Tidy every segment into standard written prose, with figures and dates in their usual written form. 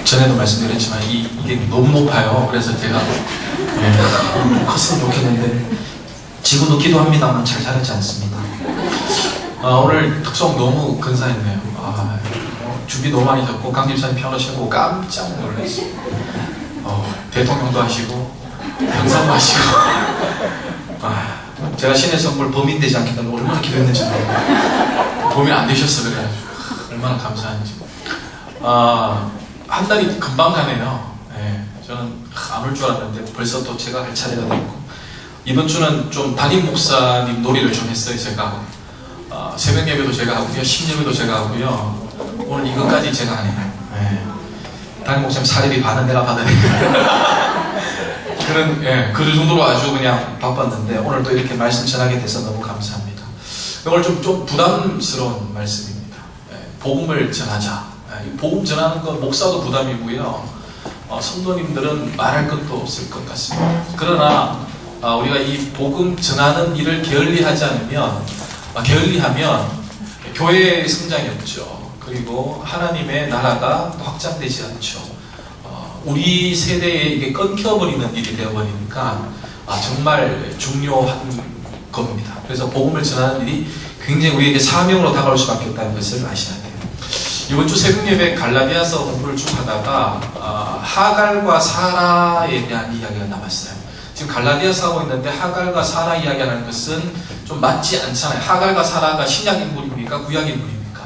전에도 말씀드렸지만 이게 너무 높아요. 그래서 제가 컸으면 좋겠는데 지금도 기도합니다만 잘 자라지 않습니다. 오늘 특송 너무 근사했네요. 준비 너무 많이 했고 강집사님 피아노 치고 깜짝 놀랐어요. 대통령도 하시고 영상도 하시고 제가 신의 선물 범인 되지 않겠다고 얼마나 기도했는지 모르겠어요. 범인 안 되셨어 그래가지고 얼마나 감사한지. 한 달이 금방 가네요. 저는 안 올 줄 알았는데 벌써 또 제가 할 차례가 됐고, 이번 주는 좀 담임 목사님 놀이를 좀 했어요. 제가 새벽 예배도 제가 하고요, 심예배도 제가 하고요. 오늘 이것까지 제가 하네요. 담임 목사님 사례비 반은 내가 받아야 그런 그 정도로 아주 그냥 바빴는데 오늘 또 이렇게 말씀 전하게 돼서 너무 감사합니다. 오늘 좀 부담스러운 말씀입니다. 복음을 전하자. 복음 전하는 건 목사도 부담이고요, 성도님들은 말할 것도 없을 것 같습니다. 그러나 우리가 이 복음 전하는 일을 게을리하면 교회의 성장이 없죠. 그리고 하나님의 나라가 확장되지 않죠. 우리 세대에 이게 끊겨버리는 일이 되어버리니까 정말 중요한 겁니다. 그래서 복음을 전하는 일이 굉장히 우리에게 사명으로 다가올 수밖에 없다는 것을 아셔야 돼요. 이번 주 새벽 예배 갈라디아서 공부를 쭉 하다가 하갈과 사라에 대한 이야기가 나왔어요. 지금 갈라디아서 하고 있는데 하갈과 사라 이야기하는 것은 좀 맞지 않잖아요. 하갈과 사라가 신약 인물입니까? 구약 인물입니까?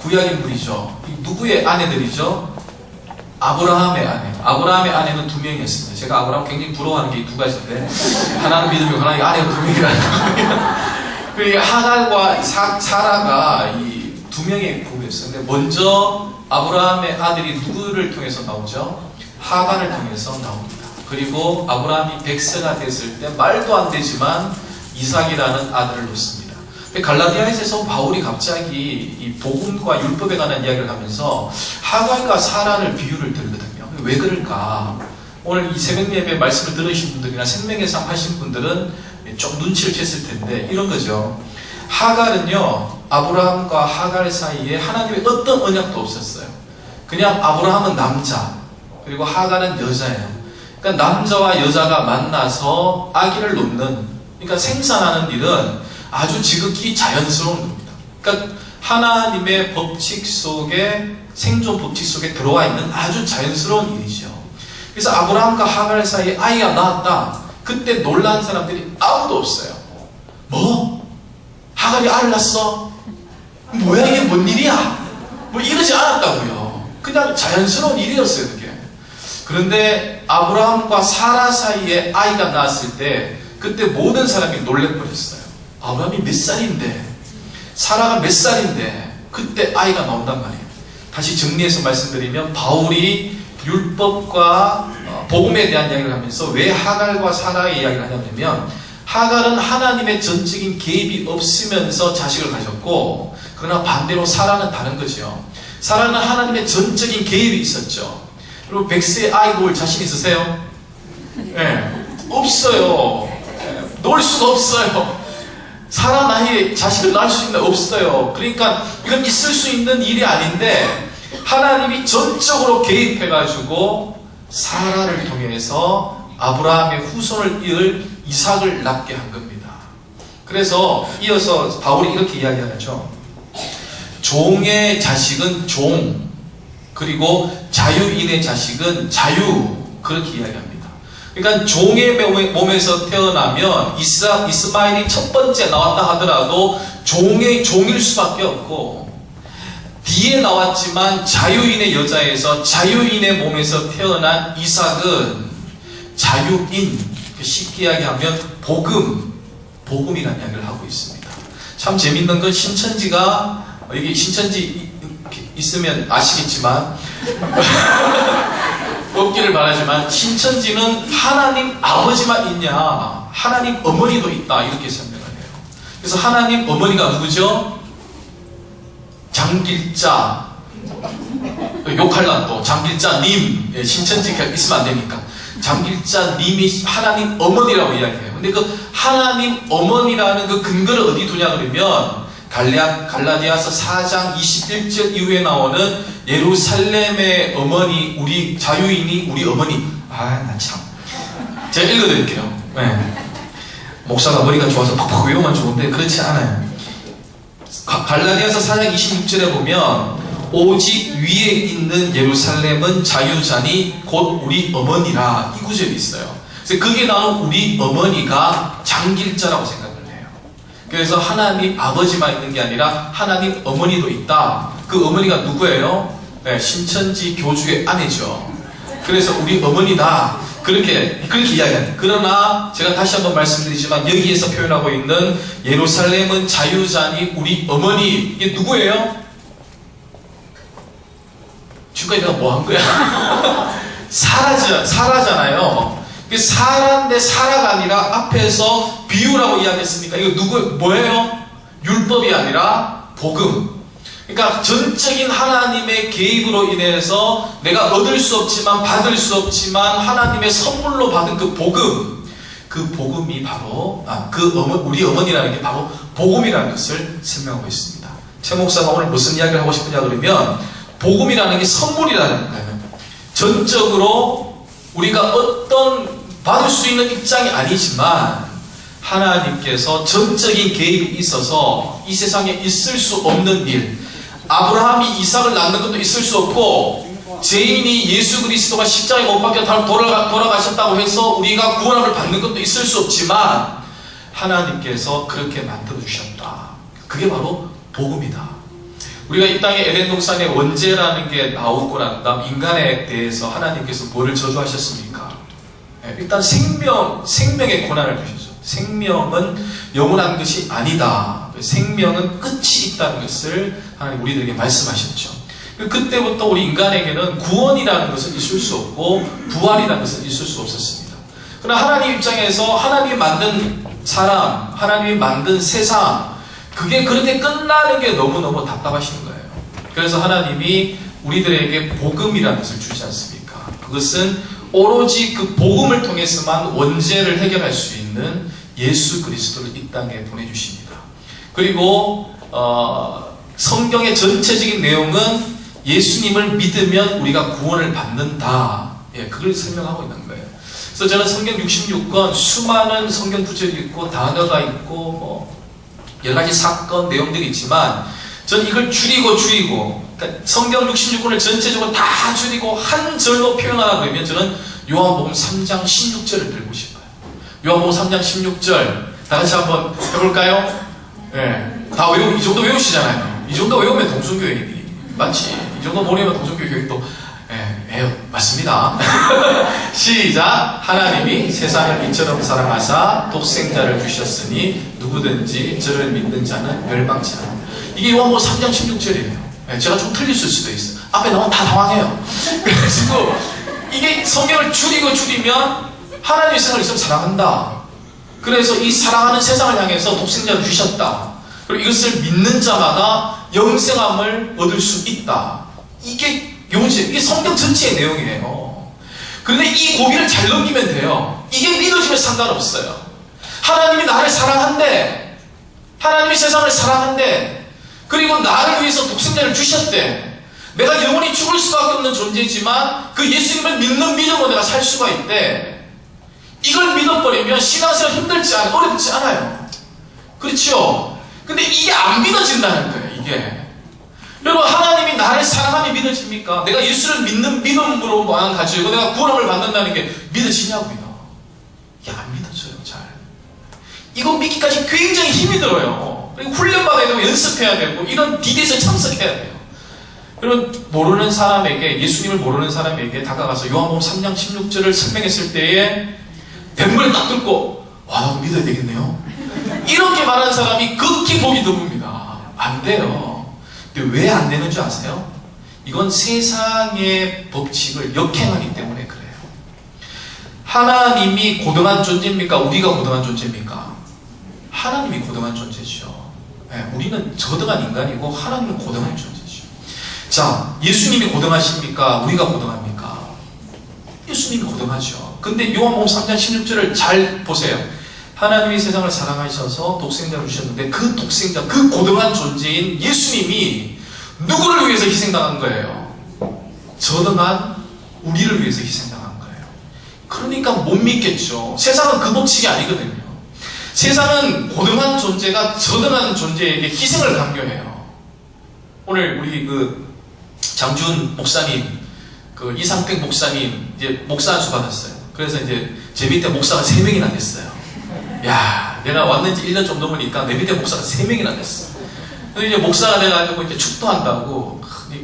구약 인물이죠. 누구의 아내들이죠? 아브라함의 아내. 아브라함의 아내는 2명이었습니다. 제가 아브라함 굉장히 부러워하는 게 2가지인데 하나는 믿음이고 하나는 아내가 2명이라는 거예요. 그러니까 하갈과 사라가 이 2명의 부부였어요. 근데 먼저 아브라함의 아들이 누구를 통해서 나오죠? 하갈을 통해서 나옵니다. 그리고 아브라함이 100세가 됐을 때 말도 안 되지만 이삭이라는 아들을 놓습니다. 갈라디아에서 바울이 갑자기 이 복음과 율법에 관한 이야기를 하면서 하갈과 사라를 비유를 들거든요. 왜 그럴까? 오늘 이 새벽 예배 말씀을 들으신 분들이나 생명의 삶 하신 분들은 좀 눈치를 챘을 텐데 이런 거죠. 하갈은요, 아브라함과 하갈 사이에 하나님의 어떤 언약도 없었어요. 그냥 아브라함은 남자, 그리고 하갈은 여자예요. 그러니까 남자와 여자가 만나서 아기를 놓는, 그러니까 생산하는 일은 아주 지극히 자연스러운 겁니다. 그러니까 하나님의 법칙 속에, 생존 법칙 속에 들어와 있는 아주 자연스러운 일이죠. 그래서 아브라함과 하갈 사이에 아이가 나왔다. 그때 놀란 사람들이 아무도 없어요. 뭐? 하갈이 알을 낳았어? 뭐야 이게 뭔 일이야? 뭐 이러지 않았다고요. 그냥 자연스러운 일이었어요 그게. 그런데 아브라함과 사라 사이에 아이가 나왔을 때 그때 모든 사람이 놀래버렸어요. 아브라함이 몇 살인데, 사라가 몇 살인데 그때 아이가 나온단 말이에요. 다시 정리해서 말씀드리면 바울이 율법과 복음에 대한 이야기를 하면서 왜 하갈과 사라의 이야기를 하냐면, 하갈은 하나님의 전적인 개입이 없으면서 자식을 가졌고, 그러나 반대로 사라는 다른 거죠. 사라는 하나님의 전적인 개입이 있었죠. 그리고 100세의 아이 놓을 자신 있으세요? 없어요. 놓을 수가 없어요. 사라 나이에 자식을 낳을 수 있나? 없어요. 그러니까 이건 있을 수 있는 일이 아닌데 하나님이 전적으로 개입해가지고 사라를 통해서 아브라함의 후손을 이을 이삭을 낳게 한 겁니다. 그래서 이어서 바울이 이렇게 이야기하죠. 종의 자식은 종, 그리고 자유인의 자식은 자유, 그렇게 이야기합니다. 그러니까 종의 몸에서 태어나면 이스마엘이 첫 번째 나왔다 하더라도 종일 수밖에 없고, 뒤에 나왔지만 자유인의 여자에서 자유인의 몸에서 태어난 이삭은 자유인, 쉽게 이야기하면 복음이라는 이야기를 하고 있습니다. 참 재밌는 건 신천지가, 여기 신천지 있으면 아시겠지만 없기를 바라지만, 신천지는 하나님 아버지만 있냐, 하나님 어머니도 있다, 이렇게 설명을 해요. 그래서 하나님 어머니가 누구죠? 장길자, 욕할란 또 장길자님, 신천지가 있으면 안 되니까 장길자님이 하나님 어머니라고 이야기해요. 근데 그 하나님 어머니라는 그 근거를 어디 두냐 그러면 갈라디아서 4장 21절 이후에 나오는 예루살렘의 어머니, 우리 자유인이 우리 어머니. 나 참. 제가 읽어드릴게요. 네. 목사가 머리가 좋아서 팍팍 외우면 좋은데 그렇지 않아요. 갈라디아서 4장 26절에 보면 오직 위에 있는 예루살렘은 자유자니 곧 우리 어머니라, 이 구절이 있어요. 그래서 거기에 나오는 우리 어머니가 장길자라고 생각을 해요. 그래서 하나님 아버지만 있는 게 아니라 하나님 어머니도 있다. 그 어머니가 누구예요? 네, 신천지 교주의 아내죠. 그래서 우리 어머니다, 그렇게 이야기해요. 그러나 제가 다시 한번 말씀드리지만 여기에서 표현하고 있는 예루살렘은 자유자니 우리 어머니, 이게 누구예요? 지금까지 내가 뭐 한 거야? 사라잖아요. 사라인데 사라가 아니라 앞에서 비유라고 이야기했으니까 이거 뭐예요? 율법이 아니라 복음. 그러니까 전적인 하나님의 개입으로 인해서 내가 얻을 수 없지만 받을 수 없지만 하나님의 선물로 받은 그 복음, 그 복음이 바로 우리 어머니라는 게 바로 복음이라는 것을 설명하고 있습니다. 최 목사가 오늘 무슨 이야기를 하고 싶으냐 그러면 복음이라는 게 선물이라는 거예요. 전적으로 우리가 어떤 받을 수 있는 입장이 아니지만 하나님께서 전적인 개입이 있어서 이 세상에 있을 수 없는 일, 아브라함이 이삭을 낳는 것도 있을 수 없고 죄인이 예수 그리스도가 십자가에 못 박혀 돌아가셨다고 해서 우리가 구원함을 받는 것도 있을 수 없지만 하나님께서 그렇게 만들어 주셨다. 그게 바로 복음이다. 우리가 이 땅에 에덴 동산에 원죄라는 게 나오고 난 다음 인간에 대해서 하나님께서 뭐를 저주하셨습니까? 일단 생명의 고난을 주셨죠. 생명은 영원한 것이 아니다. 생명은 끝이 있다는 것을 하나님 우리들에게 말씀하셨죠. 그때부터 우리 인간에게는 구원이라는 것은 있을 수 없고 부활이라는 것은 있을 수 없었습니다. 그러나 하나님 입장에서 하나님이 만든 사람, 하나님이 만든 세상, 그게 그렇게 끝나는 게 너무너무 답답하신 거예요. 그래서 하나님이 우리들에게 복음이라는 것을 주지 않습니까? 그것은 오로지 그 복음을 통해서만 원죄를 해결할 수 있는 예수 그리스도를 이 땅에 보내주십니다. 그리고 성경의 전체적인 내용은 예수님을 믿으면 우리가 구원을 받는다. 그걸 설명하고 있는 거예요. 그래서 저는 성경 66권 수많은 성경 구절이 있고 단어가 있고 여러 가지 사건 내용들이 있지만 저는 이걸 줄이고 그러니까 성경 66권을 전체적으로 다 줄이고 한 절로 표현하라 그러면 저는 요한복음 3장 16절을 들고 싶어요. 요한복음 3장 16절 다 같이 한번 해볼까요? 다 이 정도 외우시잖아요. 이 정도 외우면 동성교육이 맞지? 이 정도 못 외우면 동성교육도 맞습니다. 시작. 하나님이 세상을 이처럼 사랑하사 독생자를 주셨으니 누구든지 저를 믿는 자는 멸망치 않아. 이게 요한복음 3장 16절이에요. 제가 좀 틀릴 수도 있어요. 앞에 나오면 다 당황해요. 그래서 이게 성경을 줄이면 하나님이 세상을 이처럼 사랑한다. 그래서 이 사랑하는 세상을 향해서 독생자를 주셨다. 그리고 이것을 믿는 자마다 영생함을 얻을 수 있다. 이게 성경 전체의 내용이에요. 그런데 이 고비를 잘 넘기면 돼요. 이게 믿어지면 상관없어요. 하나님이 나를 사랑한대. 하나님이 세상을 사랑한대. 그리고 나를 위해서 독생자를 주셨대. 내가 영원히 죽을 수밖에 없는 존재지만 그 예수님을 믿는 믿음으로 내가 살 수가 있대. 이걸 믿어버리면 신앙생활 어렵지 않아요. 그렇죠? 근데 이게 안 믿어진다는 거예요, 이게. 여러분, 하나님이 나를 사랑함이 믿어집니까? 내가 예수를 믿는 믿음으로만 가지고 내가 구원을 받는다는 게 믿어지냐고요. 이게 안 믿어져요, 잘. 이거 믿기까지 굉장히 힘이 들어요. 그리고 훈련받아야 되고 연습해야 되고 이런 디데이에 참석해야 돼요. 여러분, 모르는 사람에게, 예수님을 모르는 사람에게 다가가서 요한복음 3장 16절을 설명했을 때에 뱀물에 딱 뚫고 나도 믿어야 되겠네요. 이렇게 말하는 사람이 극히 보기 드뭅니다. 안 돼요. 근데 왜 안 되는 줄 아세요? 이건 세상의 법칙을 역행하기 때문에 그래요. 하나님이 고등한 존재입니까? 우리가 고등한 존재입니까? 하나님이 고등한 존재죠. 우리는 저등한 인간이고 하나님은 고등한 존재죠. 자, 예수님이 고등하십니까? 우리가 고등합니까? 예수님이 고등하죠. 근데 요한복음 3장 16절을 잘 보세요. 하나님이 세상을 사랑하셔서 독생자를 주셨는데 그 독생자, 그 고등한 존재인 예수님이 누구를 위해서 희생당한 거예요? 저등한 우리를 위해서 희생당한 거예요. 그러니까 못 믿겠죠. 세상은 그 법칙이 아니거든요. 세상은 고등한 존재가 저등한 존재에게 희생을 강요해요. 오늘 우리 그 장준 목사님, 그 이상택 목사님 이제 목사 안수 받았어요. 그래서 이제 제 밑에 목사가 3명이나 됐어요. 야, 내가 왔는지 1년 좀 넘으니까 내 밑에 목사가 3명이나 됐어. 근데 이제 목사가 돼가지고 이제 축도한다고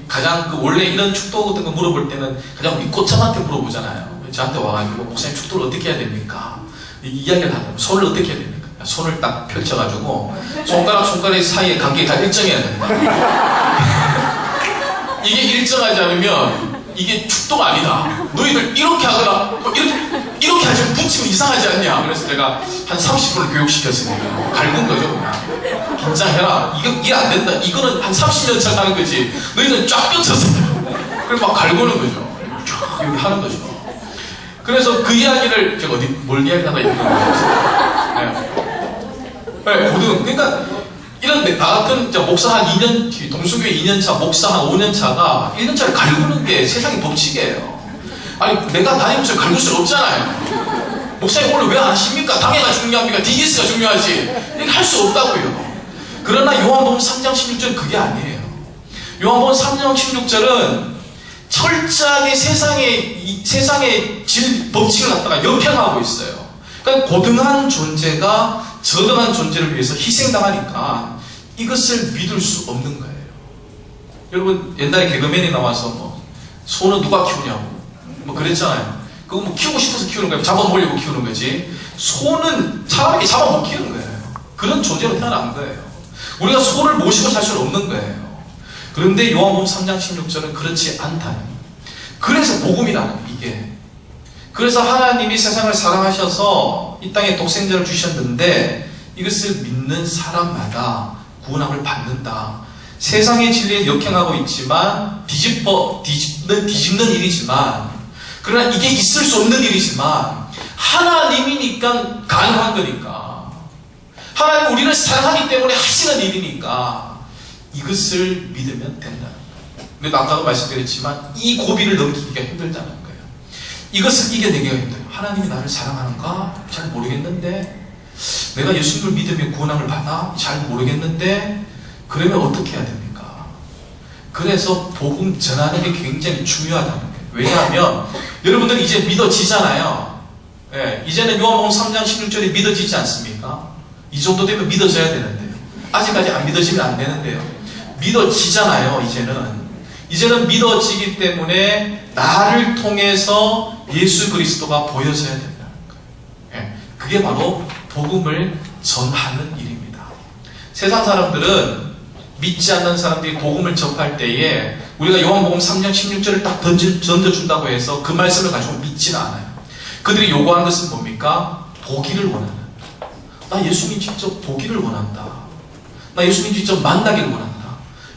가장 그 원래 이런 축도 같은 거 물어볼 때는 가장 우리 꽃참한테 물어보잖아요. 저한테 와가지고 목사님 축도를 어떻게 해야 됩니까? 이야기를 하더라고요. 손을 어떻게 해야 됩니까? 손을 딱 펼쳐가지고 손가락 사이에 관계가 일정해야 된다. 이게 일정하지 않으면 이게 축도가 아니다. 너희들 이렇게 하거나 뭐 이렇게 하지 붙이면 이상하지 않냐. 그래서 제가 한 30분을 교육시켰습니다. 갈군 거죠. 그냥 긴장해라. 이게 안 된다. 이거는 한 30년 차 하는 거지. 너희는 쫙 뼈쳤어. 그래서 막 갈구는 거죠. 쫙 이렇게 하는 거죠. 그래서 그 이야기를 제가 어디 뭘 이야기하다 이런 거죠. 네, 고등. 그러니까 이런 나 같은 목사 한 2년, 동성교회 2년차, 목사 한 5년차가 1년차를 갈구는 게 세상의 법칙이에요. 아니, 내가 담임목사를 갈굴 수 없잖아요. 목사님 오늘 왜 안 하십니까? 당회가 중요합니까? DDS가 중요하지. 이렇게 할 수 없다고요. 그러나 요한복음 3장 16절은 그게 아니에요. 요한복음 3장 16절은 철저하게 세상의 법칙을 갖다가 역행하고 있어요. 그러니까 고등한 존재가 저등한 존재를 위해서 희생당하니까 이것을 믿을 수 없는 거예요. 여러분 옛날에 개그맨이 나와서 뭐 소는 누가 키우냐고 뭐 그랬잖아요. 그거 뭐 키우고 싶어서 키우는 거예요. 잡아먹으려고 키우는 거지. 소는 사람에게 잡아 못 키우는 거예요. 그런 존재로 태어난 거예요. 우리가 소를 모시고 살 수는 없는 거예요. 그런데 요한복음 3장 16절은 그렇지 않다는. 그래서 복음이라는 이게. 그래서 하나님이 세상을 사랑하셔서 이 땅에 독생자를 주셨는데 이것을 믿는 사람마다 구원함을 받는다. 세상의 진리에 역행하고 있지만 뒤집는 일이지만 그러나 이게 있을 수 없는 일이지만 하나님이니까 가능한 거니까 하나님 우리를 사랑하기 때문에 하시는 일이니까 이것을 믿으면 된다. 근데 아까도 말씀드렸지만 이 고비를 넘기기가 힘들다는 거예요. 이것을 이겨내기가 힘들어요. 하나님이 나를 사랑하는가? 잘 모르겠는데 내가 예수님을 믿으면 구원함을 받아? 잘 모르겠는데 그러면 어떻게 해야 됩니까? 그래서 복음 전하는 게 굉장히 중요하다는 거예요. 왜냐하면 여러분들 이제 믿어지잖아요. 예, 이제는 요한복음 3장 16절에 믿어지지 않습니까? 이 정도 되면 믿어져야 되는데요. 아직까지 안 믿어지면 안 되는데요. 믿어지잖아요. 이제는 믿어지기 때문에 나를 통해서 예수 그리스도가 보여져야 된다는 거예요. 예, 그게 바로 복음을 전하는 일입니다. 세상 사람들은 믿지 않는 사람들이 복음을 접할 때에 우리가 요한복음 3장 16절을 딱 던져준다고 해서 그 말씀을 가지고 믿지는 않아요. 그들이 요구하는 것은 뭡니까? 보기를 원하는. 나 예수님 직접 보기를 원한다. 나 예수님 직접 만나기를 원한다.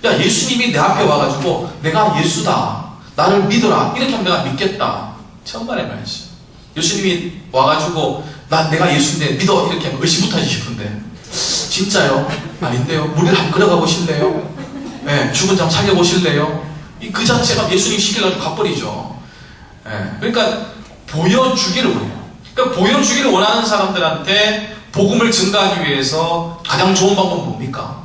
야, 예수님이 내 앞에 와가지고 내가 예수다. 나를 믿어라. 이렇게 하면 내가 믿겠다. 정말 말이지. 예수님이 와가지고 내가 예수인데 믿어. 이렇게 하면 의심부터 하지 싶은데 진짜요? 아닌데요? 물을 한번 끌어가 보실래요? 네, 죽은 잠 살려보실래요? 그 자체가 예수님 시키려고 가버리죠. 네, 그러니까 보여주기를 원해요. 그러니까 보여주기를 원하는 사람들한테 복음을 증가하기 위해서 가장 좋은 방법은 뭡니까?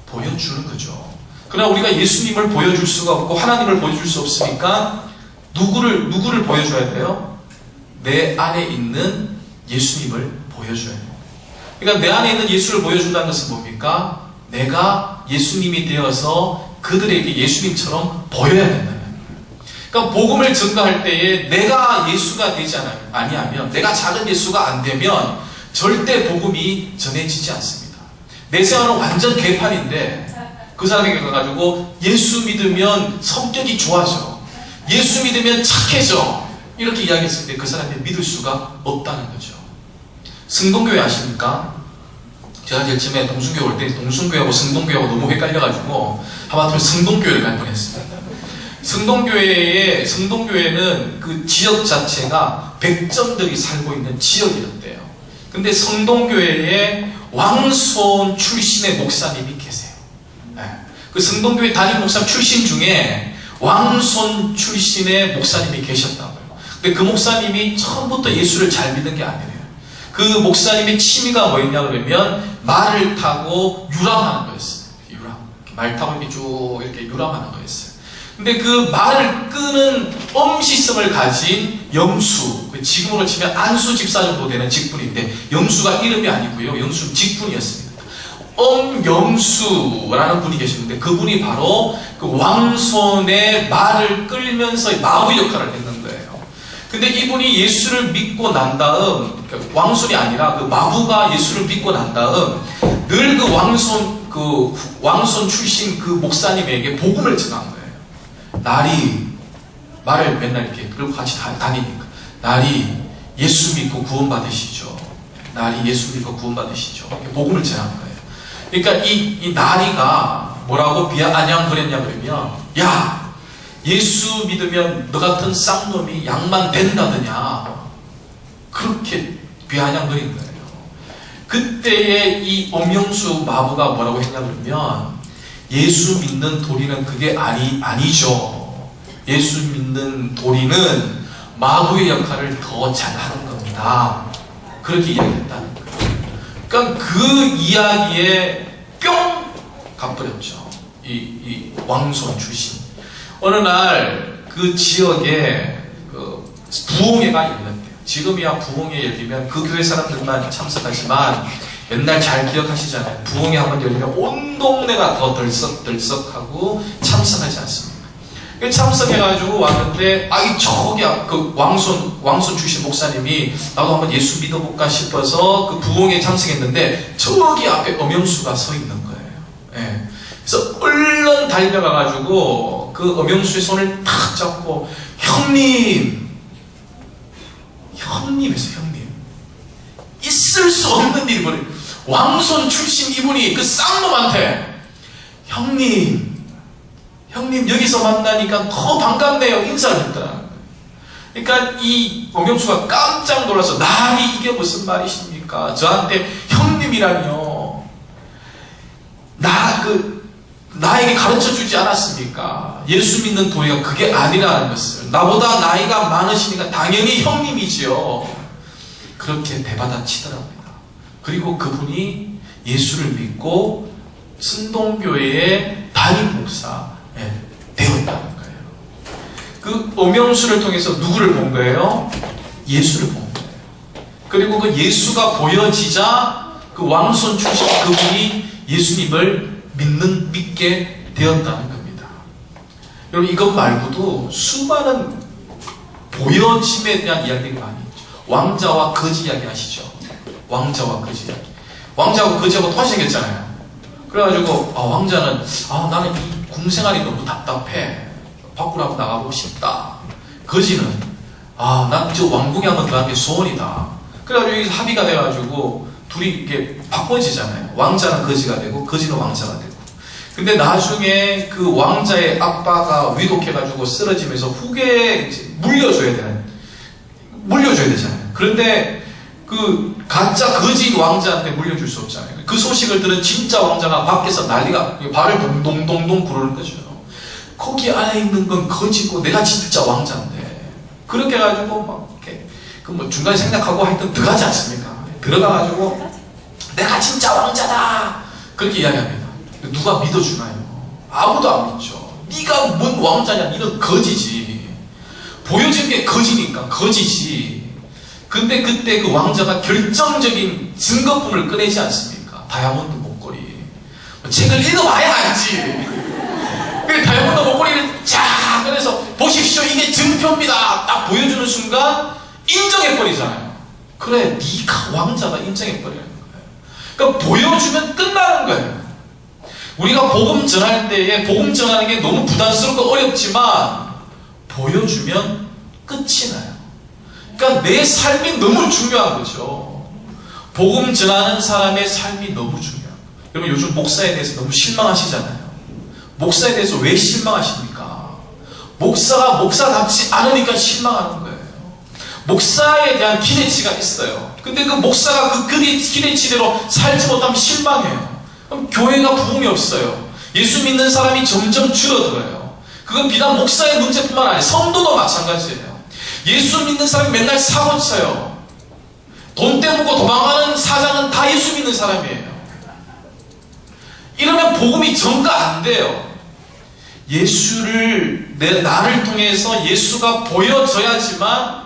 보여주는 거죠. 그러나 우리가 예수님을 보여줄 수가 없고 하나님을 보여줄 수 없으니까 누구를 보여줘야 돼요? 내 안에 있는 예수님을 보여줘야 돼요. 그러니까 내 안에 있는 예수를 보여준다는 것은 뭡니까? 내가 예수님이 되어서 그들에게 예수님처럼 보여야 된다는 거예요. 그러니까 복음을 증거할 때에 내가 예수가 되지 아니하면 내가 작은 예수가 안 되면 절대 복음이 전해지지 않습니다. 내 생활은 완전 개판인데 그 사람에게 가가지고 예수 믿으면 성격이 좋아져. 예수 믿으면 착해져. 이렇게 이야기했을 때 그 사람이 믿을 수가 없다는 거죠. 승동교회 아십니까? 제가 제일 처음에 동순교회 올 때 동순교회하고 승동교회하고 너무 헷갈려가지고 하마터면 승동교회를 갈 뻔했습니다. 승동교회는 그 지역 자체가 백정들이 살고 있는 지역이었대요. 근데 성동교회에 왕손 출신의 목사님이 계세요. 네. 그 성동교회 담임 목사 출신 중에 왕손 출신의 목사님이 계셨다고요. 근데 그 목사님이 처음부터 예수를 잘 믿는 게 아니래요. 그 목사님의 취미가 뭐였냐 그러면 말을 타고 유람하는 거였어요. 유람. 말 타고 이렇게 쭉 이렇게 유람하는 거였어요. 근데 그 말을 끄는 엄시성을 가진 영수, 지금으로 치면 안수 집사 정도 되는 직분인데, 영수가 이름이 아니고요, 영수는 직분이었습니다. 엄영수라는 분이 계시는데, 그분이 바로 그 왕손의 말을 끌면서 마부 역할을 했는 거예요. 근데 이분이 예수를 믿고 난 다음, 왕손이 아니라 그 마부가 예수를 믿고 난 다음 늘 그 왕손 출신 그 목사님에게 복음을 전한 거예요. 날이 말을 맨날 이렇게 끌고 같이 다니니까, 날이 예수 믿고 구원받으시죠. 날이 예수 믿고 구원받으시죠. 복음을 전한 거예요. 그러니까 이 나리가 뭐라고 비아냥거렸냐 그러면, 야, 예수 믿으면 너 같은 쌍놈이 양만 된다더냐, 그렇게 비아냥거린 거예요. 그때의 이 엄영수 마부가 뭐라고 했냐 그러면, 예수 믿는 도리는 그게 아니죠. 예수 믿는 도리는 마부의 역할을 더 잘하는 겁니다. 그렇게 이야기했다는 거예요. 그러니까 그 이야기에 뿅 가버렸죠. 이 왕손 출신. 어느 날 그 지역에 그 부흥회가 열렸대요. 지금이야 부흥회 열리면 그 교회 사람들만 참석하지만 옛날 잘 기억하시잖아요. 부흥회 한번 열리면 온 동네가 더 덜썩덜썩하고 참석하지 않습니까? 참석해가지고 왔는데, 저기 그 왕손 출신 목사님이 나도 한번 예수 믿어볼까 싶어서 그 부흥회에 참석했는데, 저기 앞에 엄영수가 서 있는 거예요. 예. 그래서 얼른 달려가가지고 그 엄영수의 손을 탁 잡고, 형님 했어요. 형님, 있을 수 없는 일이 벌어요. 왕손 출신 이분이 그 쌍놈한테, 형님 여기서 만나니까 더 반갑네요, 인사를 했다. 그러니까 이 엄영수가 깜짝 놀라서, 나리 이게 무슨 말이십니까? 저한테 형님이라뇨. 나에게 가르쳐 주지 않았습니까? 예수 믿는 도리가 그게 아니라는 것을. 나보다 나이가 많으시니까 당연히 형님이지요. 그렇게 대받아치더랍니다. 그리고 그분이 예수를 믿고 순동교회의 담임 목사 되었다는 거예요. 그 엄영수를 통해서 누구를 본 거예요? 예수를 본 거예요. 그리고 그 예수가 보여지자 그 왕손 출신 그분이 예수님을 믿게 되었다는 겁니다. 여러분, 이것 말고도 수많은 보여짐에 대한 이야기가 많이 있죠. 왕자와 거지 이야기 아시죠? 왕자와 거지 이야기. 왕자하고 거지하고 똑같이 생겼잖아요. 그래가지고 왕자는 나는 이 궁생활이 너무 답답해, 밖으로 한번 나가보고 싶다. 거지는 난 저 왕궁에 한번 들어가는 게 소원이다. 그래가지고 여기서 합의가 돼가지고 둘이 이렇게 바꿔지잖아요. 왕자는 거지가 되고 거지는 왕자가 되고. 근데 나중에 그 왕자의 아빠가 위독해가지고 쓰러지면서 후계에 물려줘야 되잖아요. 그런데 그 가짜 거지 왕자한테 물려줄 수 없잖아요. 그 소식을 들은 진짜 왕자가 밖에서 난리가, 발을 동동동동 구르는 거죠. 거기 안에 있는 건 거지고 내가 진짜 왕자인데. 그렇게 해가지고 막 이렇게 뭐 중간에 생각하고 하여튼 들어가지 않습니까? 들어가가지고 내가 진짜 왕자다, 그렇게 이야기합니다. 누가 믿어주나요? 아무도 안 믿죠. 네가 뭔 왕자냐, 너는 거지지. 보여준 게 거지니까 거지지. 근데 그때 그 왕자가 결정적인 증거품을 꺼내지 않습니까? 다이아몬드 목걸이. 책을 읽어봐야 알지. 그 다이아몬드 목걸이를 쫙 꺼내서 보십시오, 이게 증표입니다, 딱 보여주는 순간 인정해버리잖아요. 그래, 네가 왕자다, 인정해버리는 거예요. 그러니까 보여주면 끝나는 거예요. 우리가 복음 전할 때에 복음 전하는 게 너무 부담스럽고 어렵지만 보여주면 끝이 나요. 그러니까 내 삶이 너무 중요한 거죠. 복음 전하는 사람의 삶이 너무 중요한 거예요. 여러분, 요즘 목사에 대해서 너무 실망하시잖아요. 목사에 대해서 왜 실망하십니까? 목사가 목사답지 않으니까 실망하는 거예요. 목사에 대한 기대치가 있어요. 근데 그 목사가 그 기대치대로 살지 못하면 실망해요. 그럼 교회가 부흥이 없어요. 예수 믿는 사람이 점점 줄어들어요. 그건 비단 목사의 문제뿐만 아니라 성도도 마찬가지예요. 예수 믿는 사람이 맨날 사고 쳐요. 돈 떼먹고 도망가는 사장은 다 예수 믿는 사람이에요. 이러면 복음이 전가 안 돼요. 예수를 나를 통해서 예수가 보여져야지만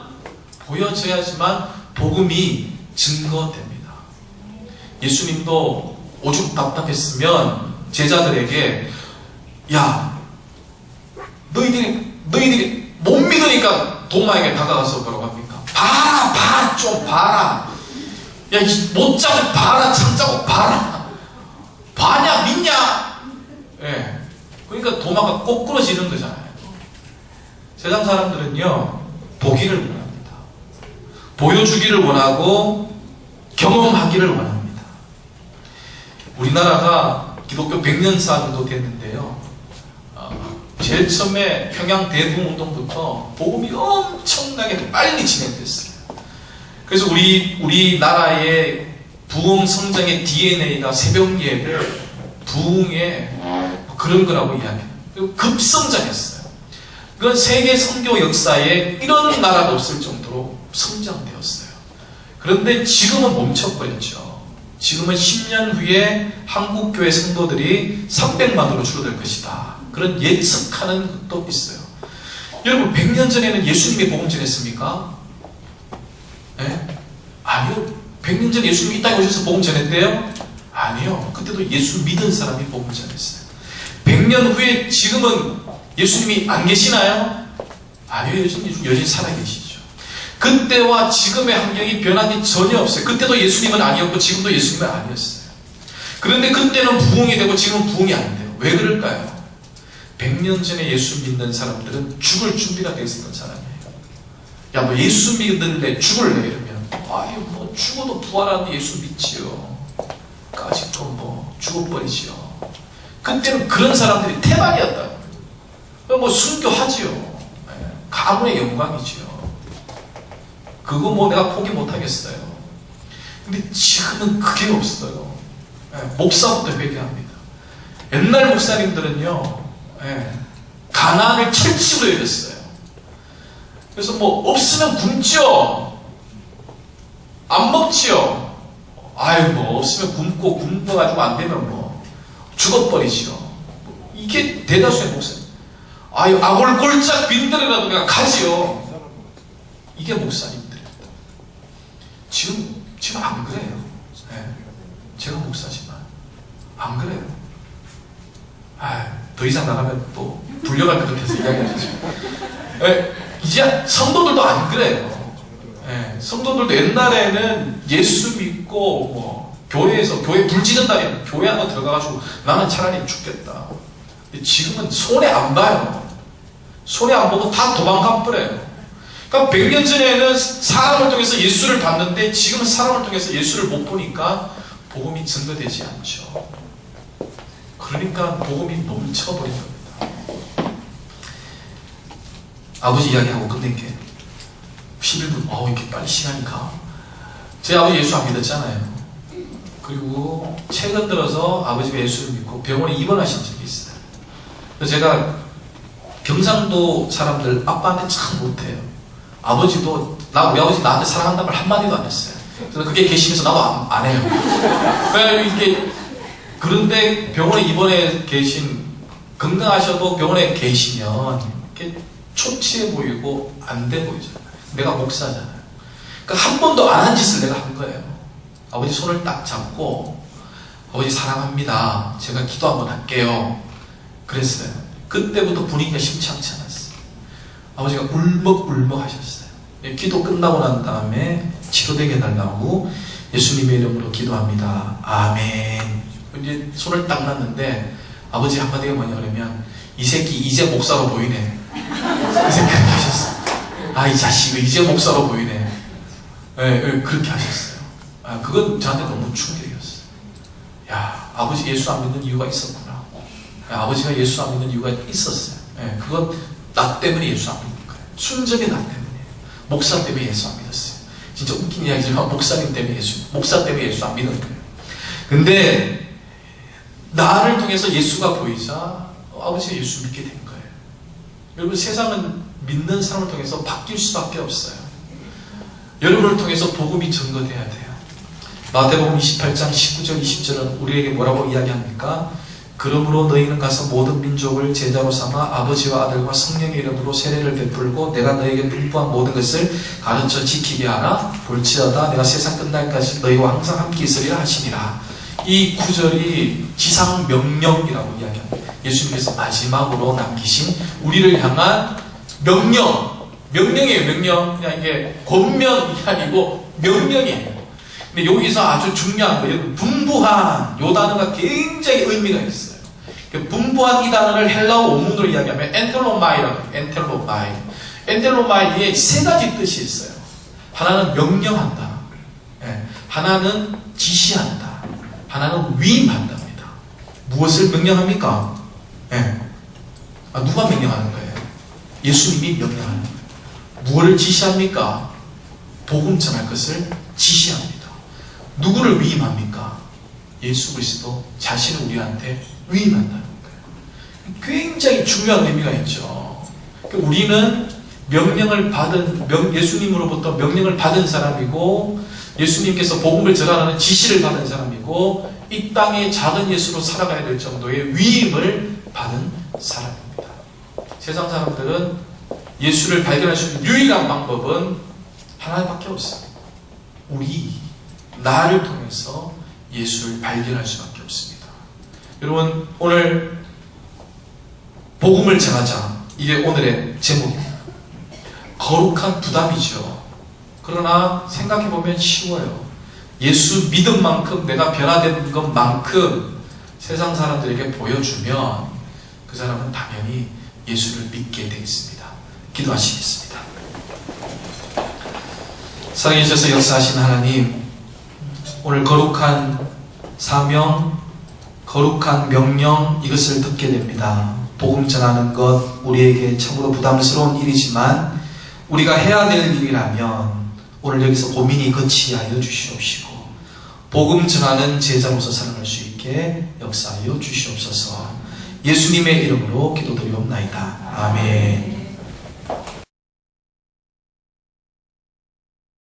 복음이 증거됩니다. 예수님도 오죽 답답했으면 제자들에게 야 너희들이 못 믿으니까 도마에게 다가가서 뭐라고 합니까? 봐라 좀 봐라. 야 못 자고 봐라 참 자고 봐라. 봐냐 믿냐. 예. 그러니까 도마가 꼬꾸러지는 거잖아요. 세상 사람들은요 보기를 원합니다. 보여주기를 원하고 경험하기를 원합니다. 우리나라가 기독교 100년사 정도 됐는데요, 제일 처음에 평양 대부운동부터 복음이 엄청나게 빨리 진행됐어요. 그래서 우리나라의 부흥 성장의 DNA가 새벽 예배, 부흥의 그런 거라고 이야기해요. 그리고 급성장했어요. 그건 세계 선교 역사에 이런 나라도 없을 정도로 성장되었어요. 그런데 지금은 멈춰버렸죠. 지금은 10년 후에 한국교회 성도들이 300만으로 줄어들 것이다. 그런 예측하는 것도 있어요. 여러분 100년 전에는 예수님이 복음 전했습니까? 네? 아니요. 100년 전에 예수님이 이 땅에 오셔서 복음 전했대요? 아니요. 그때도 예수 믿은 사람이 복음 전했어요. 100년 후에 지금은 예수님이 안 계시나요? 아니요. 여전히 살아계시죠. 그때와 지금의 환경이 변한 게 전혀 없어요. 그때도 예수님은 아니었고 지금도 예수님은 아니었어요. 그런데 그때는 부흥이 되고 지금은 부흥이 안 돼요. 왜 그럴까요? 100년 전에 예수 믿는 사람들은 죽을 준비가 되어 있었던 사람이에요. 야, 뭐 예수 믿는데 죽을래? 이러면 아유 뭐 죽어도 부활하는데 예수 믿지요. 까짓 건 죽어버리지요. 그때는 그런 사람들이 태반이었다. 뭐 순교하지요. 가문의 영광이지요. 그거 내가 포기 못하겠어요. 근데 지금은 그게 없어요. 목사부터 회개합니다. 옛날 목사님들은요, 가난을 철칙으로 여겼어요. 그래서 없으면 굶죠. 안 먹지요. 아유 없으면 굶어가지고 안 되면 죽어버리지요. 이게 대다수의 목사님. 아유 아골 골짝 빈들이라도 그냥 가지요. 이게 목사님들입니다. 지금 안 그래요. 제가 목사지만 안 그래요. 더 이상 나가면 또 불려갈 것 같아서 이야기하시죠. 이제 성도들도 안 그래요. 성도들도 옛날에는 예수 믿고 교회에서 교회 불 지른다니 교회 한번 들어가가지고 나는 차라리 죽겠다. 지금은 손해 안 봐요. 손해 안 보고 다 도망가 버려요. 그러니까 100년 전에는 사람을 통해서 예수를 봤는데 지금은 사람을 통해서 예수를 못 보니까 복음이 증거되지 않죠. 그러니까 복음이 멈춰버린 겁니다. 아버지 이야기하고 끝낼게요. 11분, 이렇게 빨리 시간이 가. 제 아버지 예수 안 믿었잖아요. 그리고 최근 들어서 아버지가 예수를 믿고 병원에 입원하신 적이 있어요. 그래서 제가 경상도 사람들 아빠한테 참 못해요. 아버지도 우리 아버지 나한테 사랑한다는 말 한마디도 안 했어요. 그래서 그게 괘씸해서 나도 안 해요. 그런데 병원에 입원해 계신, 건강하셔도 병원에 계시면 이렇게 초췌해 보이고 안 돼 보이잖아요. 내가 목사잖아요. 그러니까 한 번도 안 한 짓을 내가 한 거예요. 아버지 손을 딱 잡고 아버지 사랑합니다. 제가 기도 한번 할게요. 그랬어요. 그때부터 분위기가 심상치 않았어요. 아버지가 울먹울먹 하셨어요. 기도 끝나고 난 다음에 치료되게 해달라고 예수님의 이름으로 기도합니다. 아멘. 이제 손을 딱 놨는데 아버지 한마디가 뭐냐 그러면 이 새끼 이제 목사로 보이네. 이 새끼 그렇게 하셨어요. 이 자식이 이제 목사로 보이네. 그렇게 하셨어요. 그건 저한테 너무 충격이었어요. 야, 아버지 예수 안 믿는 이유가 있었구나. 아버지가 예수 안 믿는 이유가 있었어요. 그건 나 때문에 예수 안 믿는 거예요. 순전히 나 때문이에요. 목사 때문에 예수 안 믿었어요. 진짜 웃긴 이야기지만 목사 때문에 예수 안 믿는 거예요. 근데 나를 통해서 예수가 보이자 아버지가 예수 믿게 된 거예요. 여러분, 세상은 믿는 사람을 통해서 바뀔 수밖에 없어요. 여러분을 통해서 복음이 전거돼야 돼요. 마태복음 28장 19절 20절은 우리에게 뭐라고 이야기합니까? 그러므로 너희는 가서 모든 민족을 제자로 삼아 아버지와 아들과 성령의 이름으로 세례를 베풀고 내가 너에게 분부한 모든 것을 가르쳐 지키게 하라. 볼지어다 내가 세상 끝날까지 너희와 항상 함께 있으리라 하시니라. 이 구절이 지상 명령이라고 이야기합니다. 예수님께서 마지막으로 남기신 우리를 향한 명령이에요. 명령. 그냥 이게 권면이 아니고 명령이에요. 근데 여기서 아주 중요한 거예요. 분부한, 요 단어가 굉장히 의미가 있어요. 분부한 이 단어를 헬라어 원문으로 이야기하면 엔텔로마이라고 해요. 엔텔로마이에 세 가지 뜻이 있어요. 하나는 명령한다. 하나는 지시한다. 하나는 위임한답니다. 무엇을 명령합니까? 누가 명령하는 거예요? 예수님이 명령하는 거예요. 무엇을 지시합니까? 복음 전할 것을 지시합니다. 누구를 위임합니까? 예수 그리스도 자신을 우리한테 위임한다는 거예요. 굉장히 중요한 의미가 있죠. 우리는 명령을 받은, 예수님으로부터 명령을 받은 사람이고, 예수님께서 복음을 전하는 지시를 받은 사람이고, 이 땅에 작은 예수로 살아가야 될 정도의 위임을 받은 사람입니다. 세상 사람들은 예수를 발견할 수 있는 유일한 방법은 하나밖에 없어요. 나를 통해서 예수를 발견할 수밖에 없습니다. 여러분, 오늘 복음을 전하자. 이게 오늘의 제목입니다. 거룩한 부담이죠. 그러나 생각해보면 쉬워요. 예수 믿은 만큼, 내가 변화된 것만큼 세상 사람들에게 보여주면 그 사람은 당연히 예수를 믿게 되겠습니다. 기도하시겠습니다. 사랑해 주셔서 역사하신 하나님, 오늘 거룩한 사명, 거룩한 명령, 이것을 듣게 됩니다. 복음 전하는 것, 우리에게 참으로 부담스러운 일이지만 우리가 해야 될 일이라면 오늘 여기서 고민이 거치게 하여 주시옵시고, 복음 전하는 제자로서 살아갈 수 있게 역사하여 주시옵소서. 예수님의 이름으로 기도드리옵나이다. 아멘.